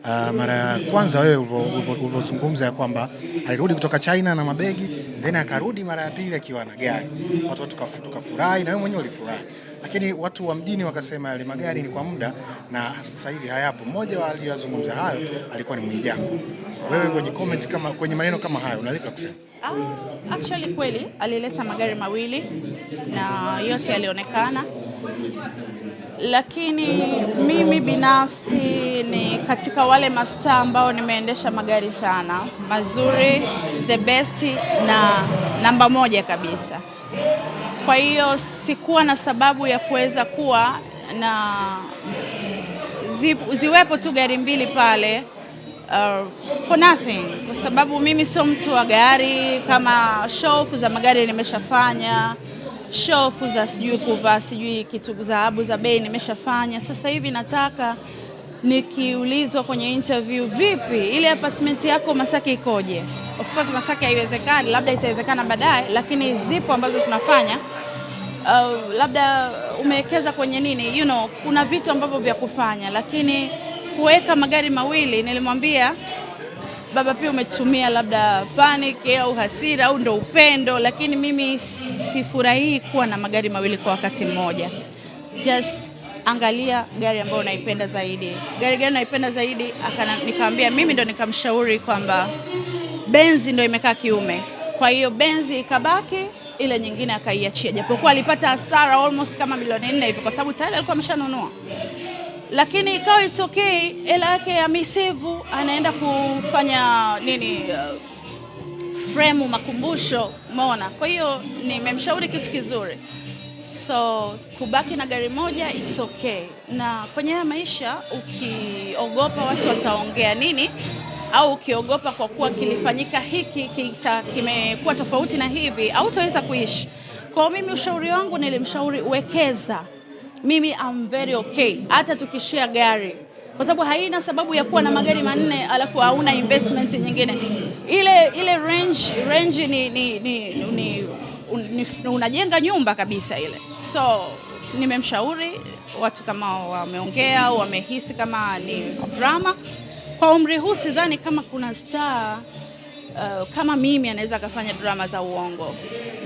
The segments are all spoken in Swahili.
Mara ya kwanza wewe ulivyozungumza ya kwamba alirudi kutoka China na mabegi, then akarudi mara ya pili akiwa na gari. Watu tukafurahi na wewe mwenyewe ulifurahi. Lakini watu wa mjini wakasema yale magari ni kwa muda na sasa hivi hayapo. Mmoja wa aliyozungumza hayo alikuwa ni Mwijaku. Wewe kwenye comment kwenye maneno kama hayo unaweza kusema? Actually kweli alileta magari mawili na yote yalionekana, lakini mimi binafsi ni katika wale mastaa ambao nimeendesha magari sana mazuri, the best na namba moja kabisa. Kwa hiyo sikuwa na sababu ya kuweza kuwa na ziwepo tu gari mbili pale for nothing, kwa sababu mimi sio mtu wa gari. Kama show za magari nimeshafanya, show za sijui kuvaa sijui kitu dhahabu za bei nimeshafanya. Sasa hivi nataka nikiulizwa kwenye interview, vipi ile apartment yako Masaki ikoje? Of course Masaki haiwezekani, labda itawezekana baadaye, lakini zipo ambazo tunafanya. Labda umewekeza kwenye nini, kuna vitu ambavyo vya kufanya, lakini kuweka magari mawili, nilimwambia baba pia umetumia labda panic au hasira au ndo upendo, lakini mimi sifurahii kuwa na magari mawili kwa wakati mmoja. Just angalia gari ambayo unaipenda zaidi. Gari gani unaipenda zaidi? Nikamwambia mimi ndo nikamshauri kwamba Benzi ndo imekaa kiume. Kwa hiyo Benzi ikabaki, ile nyingine akaiachia. Japokuwa alipata hasara almost kama milioni 4 hivi kwa sababu tayari alikuwa ameshanunua. Lakini ikawa it's okay, hela yake ya misevu anaenda kufanya frame makumbusho, umeona. Kwa hiyo nimemshauri kitu kizuri. So kubaki na gari moja it's okay. Na kwenye haya maisha ukiogopa watu wataongea nini, au ukiogopa kwa kuwa kilifanyika hiki kimekuwa tofauti na hivi, au utaweza kuishi. Kwa mimi ushauri wangu nilimshauri wekeza. Mimi I'm very okay hata tukishare gari, kwa sababu haina sababu ya kuwa na magari 4 alafu hauna investment nyingine. Ile range ni unajenga nyumba kabisa ile. So nimemshauri, watu kama wameongea au wamehisi kama ni drama, kwa umri huu sidhani kama kuna star kama mimi anaweza akafanya drama za uongo.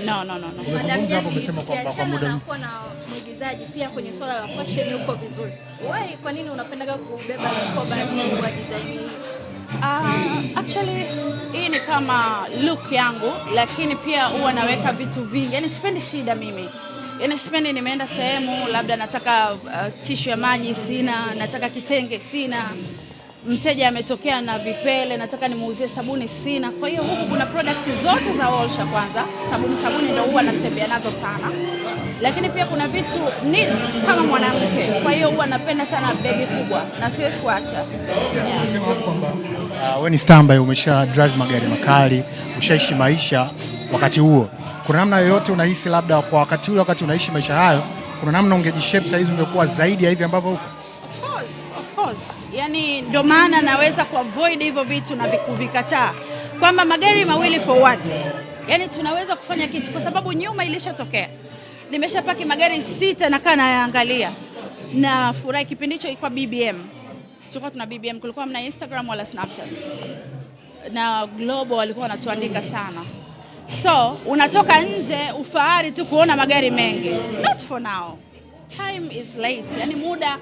No. Unazungumza hapo, umesema kwamba kwa muda uko na mwigizaji pia kwenye swala la fashion uko vizuri. Wewe kwa nini unapendaga kubeba mikoba kwa design hii? Actually hii ni kama look yangu, lakini pia huwa naweka vitu vingi. Yaani sipendi shida mimi. Yaani sipendi nimeenda sehemu labda nataka tissue ya maji sina, nataka kitenge sina, mteja ametokea na vipele nataka nimuuzie sabuni sina. Kwa hiyo huku kuna product zote za Olsha. Kwanza sabuni ndio huwa natembea nazo sana, lakini pia kuna vitu needs kama mwanamke. Kwa hiyo huwa napenda sana begi kubwa na siwezi kuacha. Unasema hapo kwamba wewe ni star ambaye umesha drive magari makali, ushaishi maisha wakati huo. Kuna namna yoyote unahisi labda kwa wakati ule, wakati unaishi maisha hayo, kuna namna ungejishape sasa hizi ungekuwa zaidi ya hivi ambavyo huko? Of course. Yaani ndio maana naweza kuavoid hivyo vitu na kuvikataa. Kwamba magari mawili for what? Yaani tunaweza kufanya kitu kwa sababu nyuma ilishatokea. Nimeshapaki magari 6 na kana yaangalia. Na furahi kipindi hicho ilikuwa BBM. Tulikuwa tuna BBM, kulikuwa mna Instagram wala Snapchat. Na Global walikuwa wanatuandika sana. So, unatoka nje ufahari tu kuona magari mengi. Not for now. Time is late. Yaani muda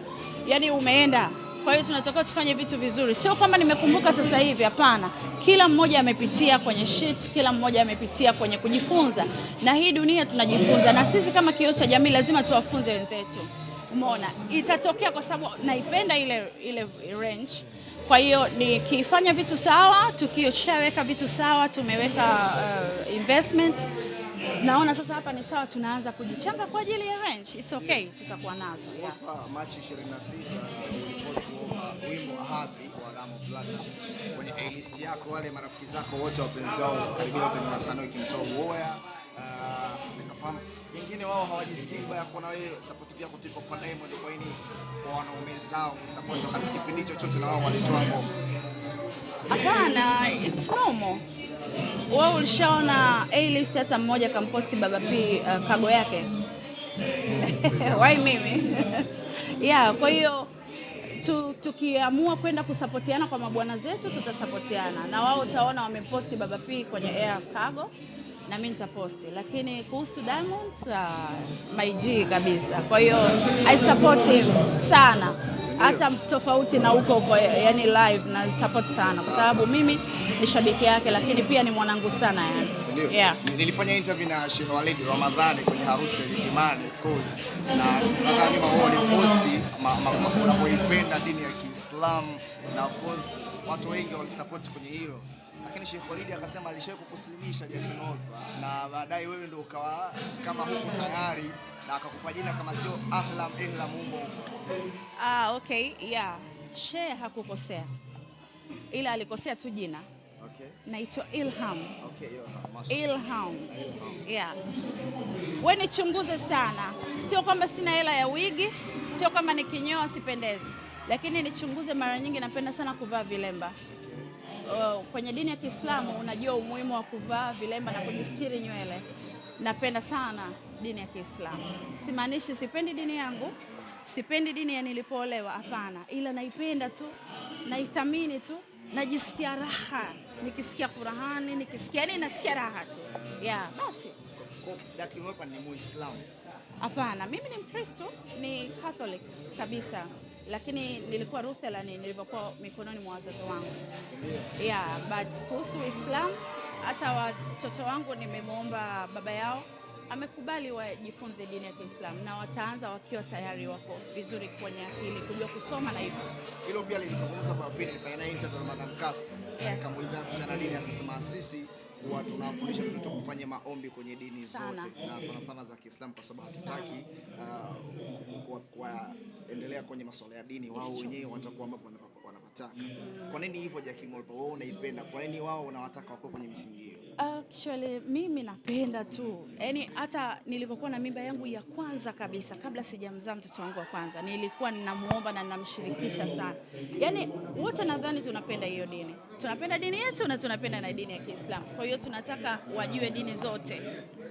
umeenda. Kwa hiyo tunatakiwa tufanye vitu vizuri. Sio kwamba nimekumbuka sasa hivi, hapana. Kila mmoja amepitia kwenye shit, kila mmoja amepitia kwenye kujifunza. Na hii dunia tunajifunza, na sisi kama kioo cha jamii lazima tuwafunze wenzetu. Umeona? Itatokea kwa sababu naipenda ile range. Kwa hiyo nikifanya vitu sawa, tukishaweka vitu sawa, tumeweka investment, naona sasa hapa ni sawa, tunaanza kujichanga kwa ajili ya range. It's okay, tutakuwa nazo. Yeah. Machi 26 uliposti wimbo Happy wa Diamond Platnumz kwenye A-list yako, wale marafiki zako wote wapenzi wao karibia wote ni wasanii wakimtoa Uoya. Nikafahamu wengine wao hawajisikii baya kuona wewe support yako tipo kwa Diamond, kwa nini kwa wanaume zao support wakati kipindi chochote na wao walitoa ngoma? Hapana, it's normal. Wewe ulishaona A-list hata mmoja kamposti Baba P kago yake? Why mimi? Yeah, kwa hiyo tukiamua kwenda kusapotiana kwa mabwana zetu tutasapotiana, na wao utaona wameposti Baba P kwenye Air Cargo na mimi nitaposti, lakini kuhusu Diamond my G kabisa. Kwa hiyo I support him sana, hata tofauti na huko yani live na support sana, kwa sababu mimi ni shabiki yake, lakini pia ni mwanangu sana yani. Yeah. Nilifanya interview na Sheikh Walid Ramadhani kwenye harusi ya Imani of course, na siku kadhaa nyuma wao waliposti unapoipenda dini ya Kiislamu, na of course watu wengi walisupport kwenye hilo, lakini Sheikh Walid akasema alishawahi kukusilimisha Jackie Wolper, na baadaye wewe ndio ukawa kama huko tayari na akakupa jina kama sio Ahlam Umo. Okay, yeah. Sheikh hakukosea, ila alikosea tu jina. Okay. Naitwa Ilham. Okay, Ilham. Yeah. Wewe nichunguze sana. Sio kwamba sina hela ya wigi, sio kama nikinyoa sipendezi, lakini nichunguze. Mara nyingi napenda sana kuvaa vilemba. Kwenye dini ya Kiislamu unajua umuhimu wa kuvaa vilemba na kujistiri nywele. Napenda sana dini ya Kiislamu. Simaanishi sipendi dini yangu, sipendi dini ya nilipoolewa, hapana, ila naipenda tu, naithamini tu, najisikia raha nikisikia Qur'ani, nikisikia yani nasikia raha tu. Yeah, basi. Kwa Jackie Wolper ni Muislamu? Hapana, mimi ni Mkristo, ni Catholic kabisa, lakini nilikuwa Lutheran nilipokuwa mikononi mwa wazazi wangu. Yeah, but kuhusu Islam, hata watoto wangu nimemuomba baba yao amekubali wajifunze dini ya Kiislamu, na wataanza wakiwa tayari wako vizuri kwenye akili kujua kusoma na hivyo. Hilo pia lilizungumza kwa pili, nilifanya naye interview na Madam Cup. Yes. Kamuuliza kuhusiana na dini, akasema sisi huwa tunafundisha mtoto kufanya maombi kwenye dini zote na sana sana za Kiislamu, kwa sababu hatutaki kuendelea kwenye masuala ya dini, wao wenyewe watakuwa ambapo wanapataka. Kwa nini hivyo Jackie Wolper, wewe unaipenda? Kwa nini wao wanawataka wako kwenye misingi hiyo? Actually mimi napenda tu. Yaani hata nilipokuwa na mimba yangu ya kwanza kabisa, kabla sijamzaa mtoto wangu wa kwanza, nilikuwa ninamuomba na ninamshirikisha sana. Yaani wote nadhani tunapenda hiyo dini. Tunapenda dini yetu na tunapenda na dini ya Kiislamu. Kwa hiyo tunataka wajue dini zote.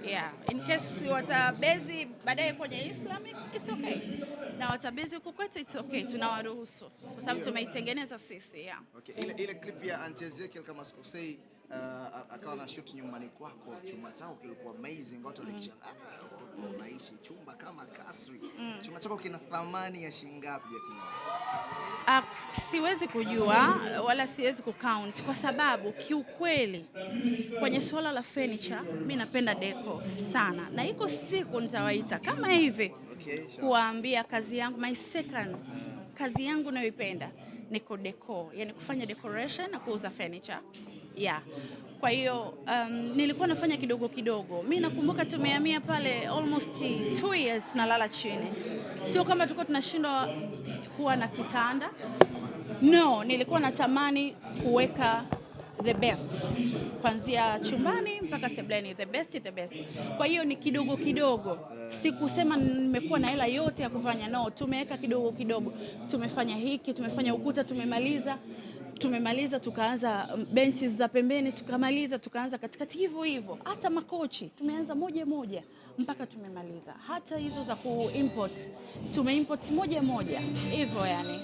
Yeah, in case watabezi baadaye kwenye Islam, it's okay. Na watabezi huko kwetu, it's okay. Tunawaruhusu kwa sababu tumeitengeneza sisi. Yeah. Okay. Ile clip ya Auntie Ezekiel kama sikosei, akawa na shoot nyumbani kwako, chumba chako kilikuwa amazing, watu walikishangaa, unaishi chumba kama kasri. Chumba chako kina thamani ya shilingi ngapi Jackie? Siwezi kujua wala siwezi kucount, kwa sababu kiukweli kwenye swala la furniture mimi napenda deco sana, na iko siku nitawaita kama hivi kuambia kazi yangu, my second kazi yangu nayoipenda ni deco, yani kufanya decoration na kuuza furniture. Yeah. Kwa hiyo nilikuwa nafanya kidogo kidogo. Mimi nakumbuka tumehamia pale almost 2 years tunalala chini. Sio kama tulikuwa tunashindwa kuwa na kitanda. No, nilikuwa natamani kuweka the best. Kuanzia chumbani mpaka sebuleni, the best. Kwa hiyo ni kidogo kidogo. Sikusema nimekuwa na hela yote ya kufanya, no, tumeweka kidogo kidogo. Tumefanya hiki, tumefanya ukuta, tumemaliza, tukaanza benches za pembeni, tukaanza katikati, hivyo. Hata makochi tumeanza moja mpaka tumemaliza. Hata hizo za kuimport tumeimport moja hivyo yani.